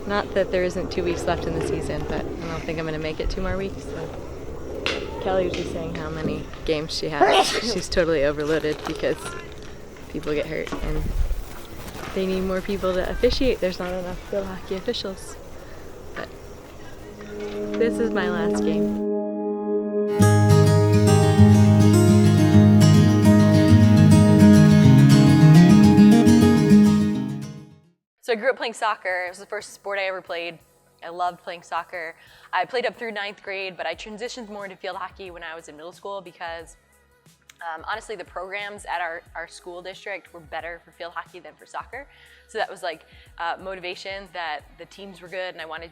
Not that there isn't 2 weeks left in the season, but I don't think I'm going to make it 2 more weeks. So. Kelly was just saying how many games she has. She's totally overloaded because people get hurt and they need more people to officiate. There's not enough field hockey officials. But this is my last game. So I grew up playing soccer. It was the first sport I ever played. I loved playing soccer. I played up through 9th grade, but I transitioned more into field hockey when I was in middle school because honestly, the programs at our school district were better for field hockey than for soccer. So that was like motivation that the teams were good and I wanted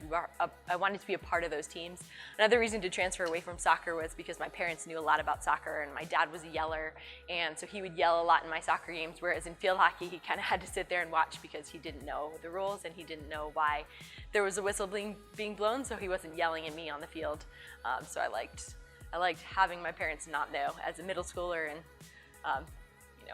to be a part of those teams. Another reason to transfer away from soccer was because my parents knew a lot about soccer and my dad was a yeller, and so he would yell a lot in my soccer games, whereas in field hockey he kind of had to sit there and watch because he didn't know the rules and he didn't know why there was a whistle being blown, so he wasn't yelling at me on the field. So I liked having my parents not know. As a middle schooler and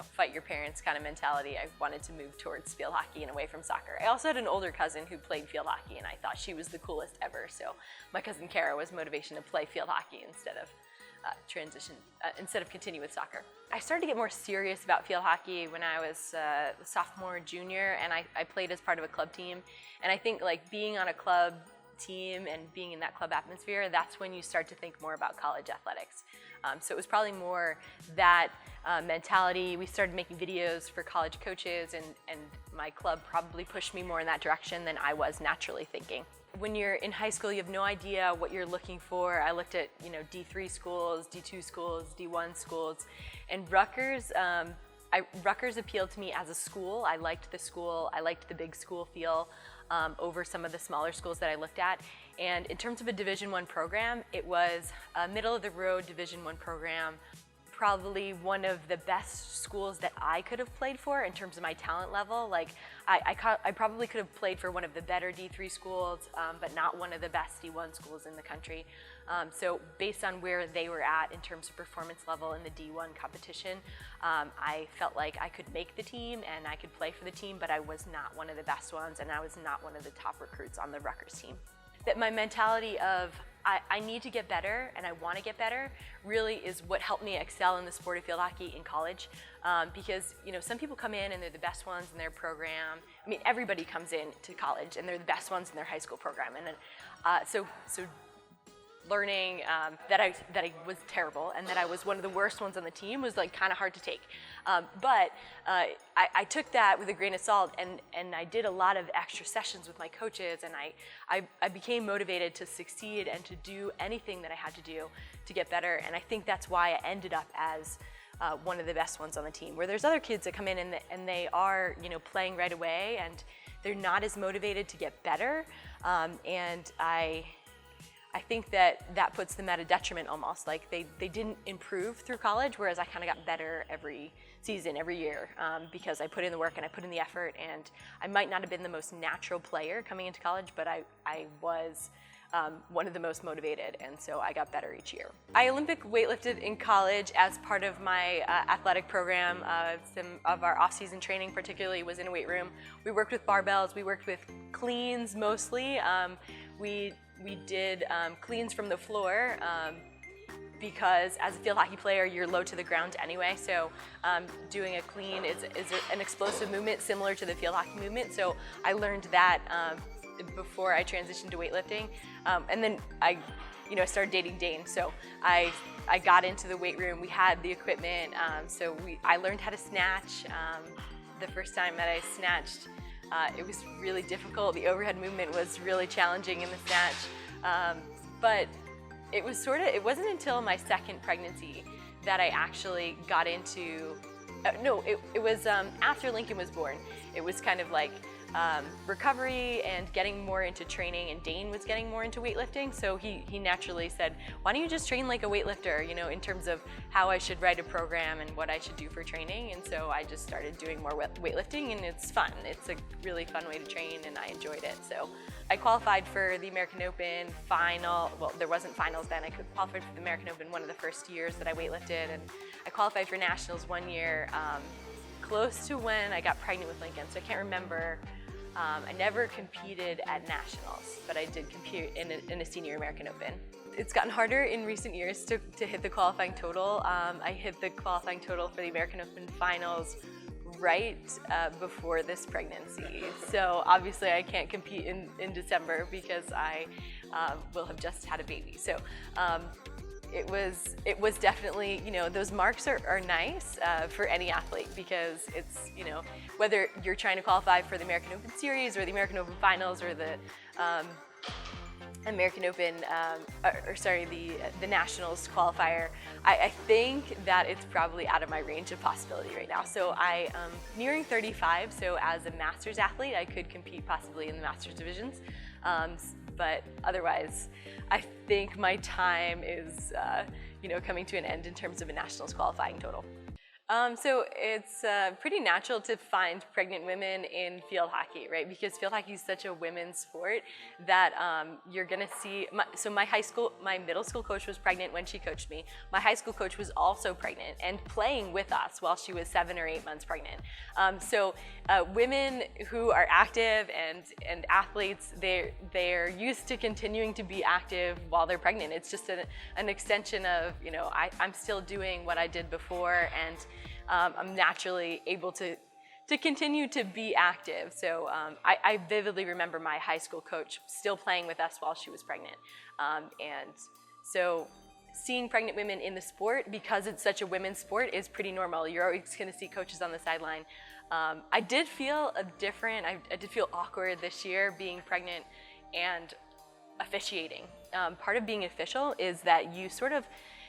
fight your parents kind of mentality, I wanted to move towards field hockey and away from soccer. I also had an older cousin who played field hockey and I thought she was the coolest ever, so my cousin Kara was motivation to play field hockey instead of continue with soccer. I started to get more serious about field hockey when I was a sophomore, junior, and I played as part of a club team. And I think like being on a club team and being in that club atmosphere, that's when you start to think more about college athletics. So it was probably more that mentality. We started making videos for college coaches and my club probably pushed me more in that direction than I was naturally thinking. When you're in high school, you have no idea what you're looking for. I looked at D3 schools, D2 schools, D1 schools, and Rutgers appealed to me as a school. I liked the school. I liked the big school feel over some of the smaller schools that I looked at. And in terms of a Division I program, it was a middle-of-the-road Division I program, probably one of the best schools that I could have played for in terms of my talent level. Like I probably could have played for one of the better D3 schools, but not one of the best D1 schools in the country. So based on where they were at in terms of performance level in the D1 competition, I felt like I could make the team and I could play for the team, but I was not one of the best ones and I was not one of the top recruits on the Rutgers team. That my mentality of I need to get better and I want to get better really is what helped me excel in the sport of field hockey in college. Because some people come in and they're the best ones in their program. I mean, everybody comes in to college and they're the best ones in their high school program. And then, so learning that I was terrible and that I was one of the worst ones on the team was like kind of hard to take. But I took that with a grain of salt and I did a lot of extra sessions with my coaches and I became motivated to succeed and to do anything that I had to do to get better. And I think that's why I ended up as one of the best ones on the team, where there's other kids that come in and they are playing right away and they're not as motivated to get better. And I think that puts them at a detriment almost. Like they didn't improve through college, whereas I kind of got better every season, every year, because I put in the work and I put in the effort. And I might not have been the most natural player coming into college, but I was one of the most motivated, and so I got better each year. I Olympic weightlifted in college as part of my athletic program. Some of our off-season training particularly was in a weight room. We worked with barbells, we worked with cleans mostly. We did cleans from the floor because as a field hockey player, you're low to the ground anyway. So doing a clean is an explosive movement similar to the field hockey movement. So I learned that before I transitioned to weightlifting. And then I started dating Dane. So I got into the weight room. We had the equipment. So I learned how to snatch. The first time that I snatched, it was really difficult. The overhead movement was really challenging in the snatch. But it wasn't until my second pregnancy that I actually got into, it was after Lincoln was born. It was kind of like recovery and getting more into training, and Dane was getting more into weightlifting, so he naturally said, why don't you just train like a weightlifter, in terms of how I should write a program and what I should do for training. And so I just started doing more weightlifting, and it's fun. It's a really fun way to train, and I enjoyed it. So I qualified for the American Open final. Well, there wasn't finals then. I qualified for the American Open one of the first years that I weightlifted, and I qualified for nationals one year, close to when I got pregnant with Lincoln. So I can't remember I never competed at nationals, but I did compete in a senior American Open. It's gotten harder in recent years to hit the qualifying total. I hit the qualifying total for the American Open finals right before this pregnancy. So obviously I can't compete in December because I will have just had a baby. So it was definitely, you know, those marks are nice for any athlete, because it's, you know, whether you're trying to qualify for the American Open Series or the American Open Finals or the American Open, the Nationals qualifier, I think that it's probably out of my range of possibility right now. So I am nearing 35, so as a Masters athlete, I could compete possibly in the Masters divisions. But otherwise, I think my time is, you know, coming to an end in terms of a Nationals qualifying total. So it's pretty natural to find pregnant women in field hockey, right? Because field hockey is such a women's sport that you're gonna see, my middle school coach was pregnant when she coached me. My high school coach was also pregnant and playing with us while she was 7 or 8 months pregnant. So women who are active and athletes, they're used to continuing to be active while they're pregnant. It's just an extension of, you know, I'm still doing what I did before, and I'm naturally able to continue to be active. So I vividly remember my high school coach still playing with us while she was pregnant. And so seeing pregnant women in the sport, because it's such a women's sport, is pretty normal. You're always gonna see coaches on the sideline. I did feel I did feel awkward this year being pregnant and officiating. Part of being official is that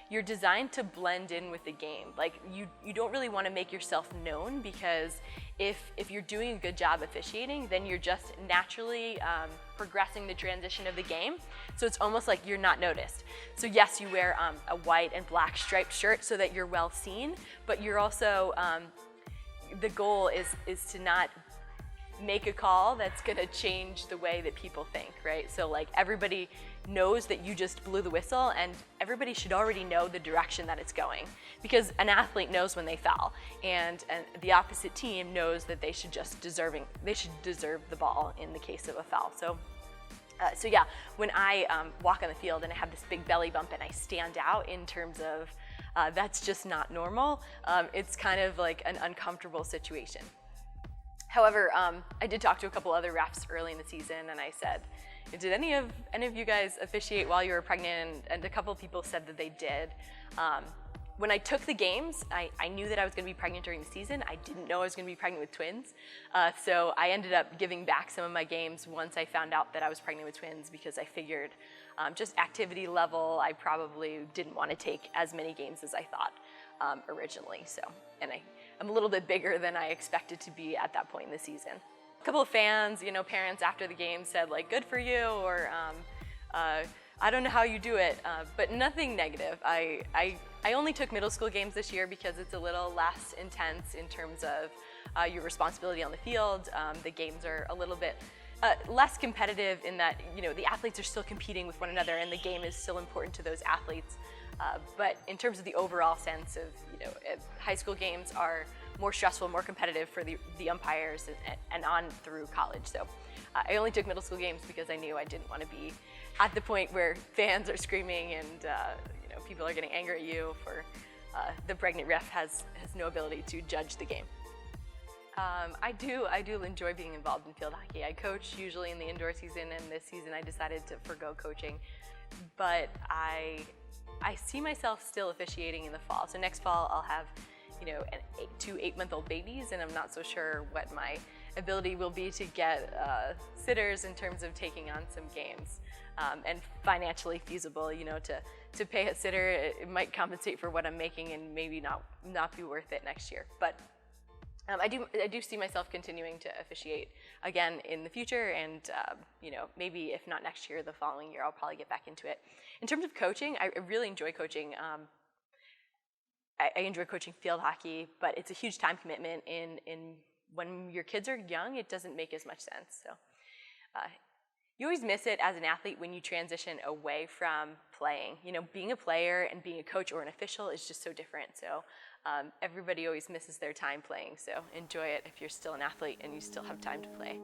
you're designed to blend in with the game. Like you don't really want to make yourself known, because if you're doing a good job officiating, then you're just naturally progressing the transition of the game. So it's almost like you're not noticed. So yes, you wear a white and black striped shirt so that you're well seen, but you're also, the goal is to not make a call that's gonna change the way that people think, right? So like everybody knows that you just blew the whistle, and everybody should already know the direction that it's going, because an athlete knows when they foul, and the opposite team knows that they should deserve the ball in the case of a foul. So yeah, when I walk on the field and I have this big belly bump and I stand out in terms of that's just not normal, it's kind of like an uncomfortable situation. However, I did talk to a couple other refs early in the season, and I said, did any of you guys officiate while you were pregnant? And a couple people said that they did. When I took the games, I knew that I was gonna be pregnant during the season. I didn't know I was gonna be pregnant with twins. So I ended up giving back some of my games once I found out that I was pregnant with twins, because I figured just activity level, I probably didn't want to take as many games as I thought originally. So, and I'm a little bit bigger than I expected to be at that point in the season. A couple of fans, you know, parents after the game said like, good for you, or I don't know how you do it, but nothing negative. I only took middle school games this year because it's a little less intense in terms of your responsibility on the field. The games are a little bit less competitive in that, you know, the athletes are still competing with one another, and the game is still important to those athletes. But in terms of the overall sense of, you know, high school games are more stressful, more competitive for the umpires and on through college. So I only took middle school games because I knew I didn't want to be at the point where fans are screaming and you know, people are getting angry at you for the pregnant ref has no ability to judge the game. I do enjoy being involved in field hockey. I coach usually in the indoor season, and this season I decided to forgo coaching, but I see myself still officiating in the fall. So next fall I'll have, you know, 2 8-month-old babies, and I'm not so sure what my ability will be to get sitters in terms of taking on some games, and financially feasible, you know, to pay a sitter. It might compensate for what I'm making and maybe not be worth it next year. But I do see myself continuing to officiate again in the future, and you know, maybe if not next year, the following year, I'll probably get back into it. In terms of coaching, I really enjoy coaching. I enjoy coaching field hockey, but it's a huge time commitment. In when your kids are young, it doesn't make as much sense. So you always miss it as an athlete when you transition away from playing. You know, being a player and being a coach or an official is just so different. So everybody always misses their time playing. So enjoy it if you're still an athlete and you still have time to play.